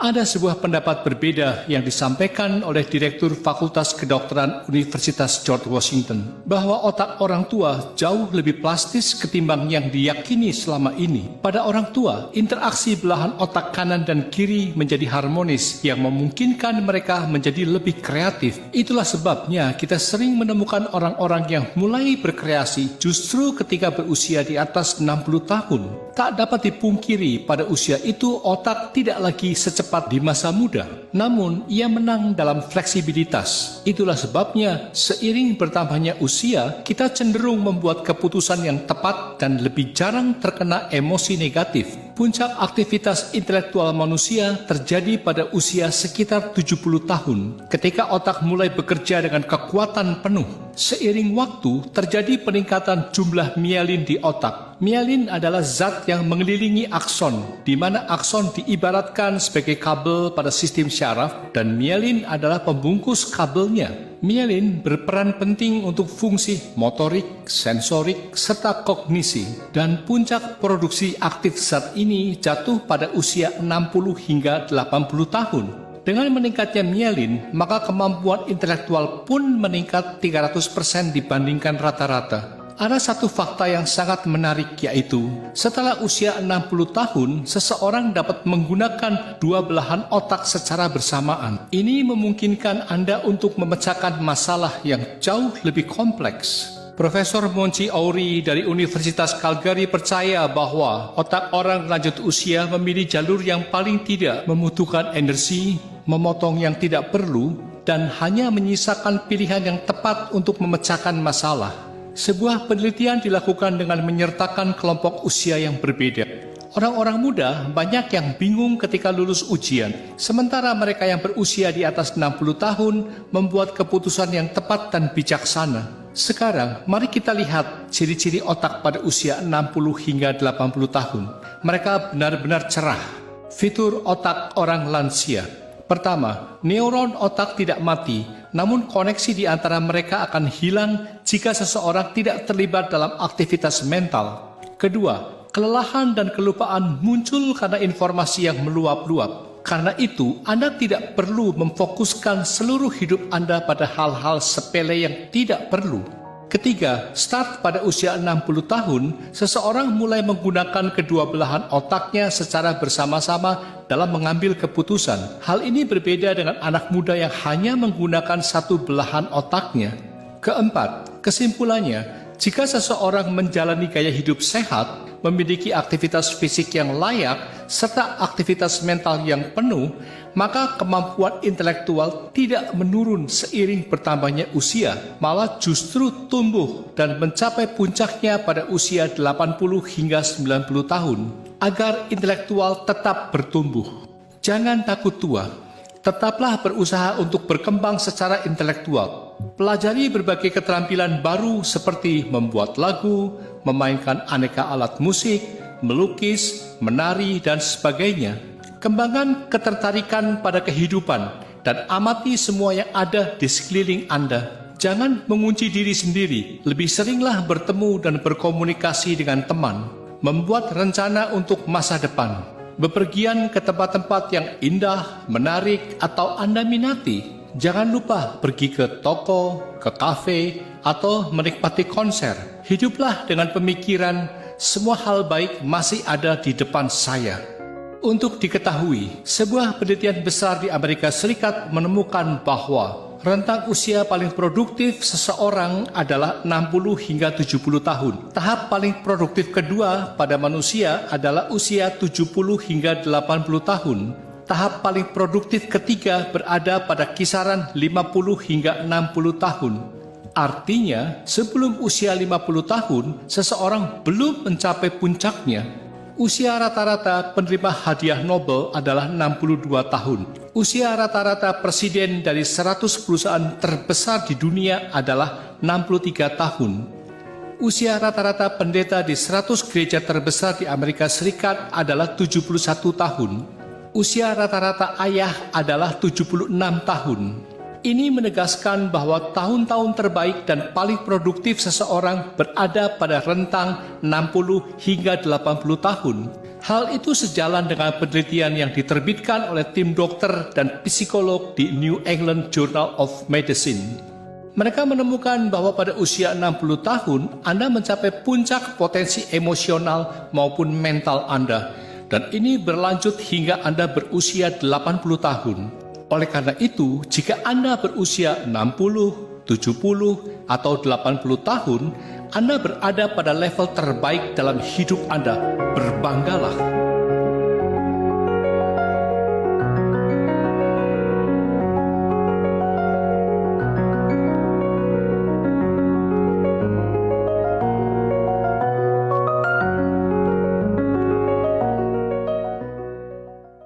Ada sebuah pendapat berbeda yang disampaikan oleh Direktur Fakultas Kedokteran Universitas George Washington bahwa otak orang tua jauh lebih plastis ketimbang yang diyakini selama ini. Pada orang tua, interaksi belahan otak kanan dan kiri menjadi harmonis yang memungkinkan mereka menjadi lebih kreatif. Itulah sebabnya kita sering menemukan orang-orang yang mulai berkreasi justru ketika berusia di atas 60 tahun. Tak dapat dipungkiri pada usia itu otak tidak lagi secepat di masa muda. Namun, ia menang dalam fleksibilitas. Itulah sebabnya, seiring bertambahnya usia, kita cenderung membuat keputusan yang tepat dan lebih jarang terkena emosi negatif. Puncak aktivitas intelektual manusia terjadi pada usia sekitar 70 tahun, ketika otak mulai bekerja dengan kekuatan penuh. Seiring waktu, terjadi peningkatan jumlah mielin di otak. Mielin adalah zat yang mengelilingi akson, di mana akson diibaratkan sebagai kabel pada sistem syaraf, dan mielin adalah pembungkus kabelnya. Mielin berperan penting untuk fungsi motorik, sensorik, serta kognisi, dan puncak produksi aktif zat ini jatuh pada usia 60 hingga 80 tahun. Dengan meningkatnya mielin, maka kemampuan intelektual pun meningkat 300% dibandingkan rata-rata. Ada satu fakta yang sangat menarik, yaitu setelah usia 60 tahun, seseorang dapat menggunakan dua belahan otak secara bersamaan. Ini memungkinkan Anda untuk memecahkan masalah yang jauh lebih kompleks. Profesor Monty Oury dari Universitas Calgary percaya bahwa otak orang lanjut usia memilih jalur yang paling tidak membutuhkan energi, memotong yang tidak perlu, dan hanya menyisakan pilihan yang tepat untuk memecahkan masalah. Sebuah penelitian dilakukan dengan menyertakan kelompok usia yang berbeda. Orang-orang muda banyak yang bingung ketika lulus ujian, sementara mereka yang berusia di atas 60 tahun membuat keputusan yang tepat dan bijaksana. Sekarang, mari kita lihat ciri-ciri otak pada usia 60 hingga 80 tahun. Mereka benar-benar cerah. Fitur otak orang lansia. Pertama, neuron otak tidak mati, namun koneksi di antara mereka akan hilang jika seseorang tidak terlibat dalam aktivitas mental. Kedua, kelelahan dan kelupaan muncul karena informasi yang meluap-luap. Karena itu, Anda tidak perlu memfokuskan seluruh hidup Anda pada hal-hal sepele yang tidak perlu. Ketiga, start pada usia 60 tahun, seseorang mulai menggunakan kedua belahan otaknya secara bersama-sama dalam mengambil keputusan. Hal ini berbeda dengan anak muda yang hanya menggunakan satu belahan otaknya. Keempat, kesimpulannya, jika seseorang menjalani gaya hidup sehat, memiliki aktivitas fisik yang layak, serta aktivitas mental yang penuh, maka kemampuan intelektual tidak menurun seiring bertambahnya usia, malah justru tumbuh dan mencapai puncaknya pada usia 80 hingga 90 tahun. Agar intelektual tetap bertumbuh, jangan takut tua. Tetaplah berusaha untuk berkembang secara intelektual. Pelajari berbagai keterampilan baru seperti membuat lagu, memainkan aneka alat musik, melukis, menari, dan sebagainya. Kembangkan ketertarikan pada kehidupan dan amati semua yang ada di sekeliling Anda. Jangan mengunci diri sendiri, lebih seringlah bertemu dan berkomunikasi dengan teman. Membuat rencana untuk masa depan. Bepergian ke tempat-tempat yang indah, menarik, atau Anda minati. Jangan lupa pergi ke toko, ke kafe, atau menikmati konser. Hiduplah dengan pemikiran, semua hal baik masih ada di depan saya. Untuk diketahui, sebuah penelitian besar di Amerika Serikat menemukan bahwa rentang usia paling produktif seseorang adalah 60 hingga 70 tahun. Tahap paling produktif kedua pada manusia adalah usia 70 hingga 80 tahun. Tahap paling produktif ketiga berada pada kisaran 50 hingga 60 tahun. Artinya, sebelum usia 50 tahun, seseorang belum mencapai puncaknya. Usia rata-rata penerima hadiah Nobel adalah 62 tahun. Usia rata-rata presiden dari 100 perusahaan terbesar di dunia adalah 63 tahun. Usia rata-rata pendeta di 100 gereja terbesar di Amerika Serikat adalah 71 tahun. Usia rata-rata ayah adalah 76 tahun. Ini menegaskan bahwa tahun-tahun terbaik dan paling produktif seseorang berada pada rentang 60 hingga 80 tahun. Hal itu sejalan dengan penelitian yang diterbitkan oleh tim dokter dan psikolog di New England Journal of Medicine. Mereka menemukan bahwa pada usia 60 tahun, Anda mencapai puncak potensi emosional maupun mental Anda, dan ini berlanjut hingga Anda berusia 80 tahun. Oleh karena itu, jika Anda berusia 60, 70, atau 80 tahun, Anda berada pada level terbaik dalam hidup Anda. Berbanggalah.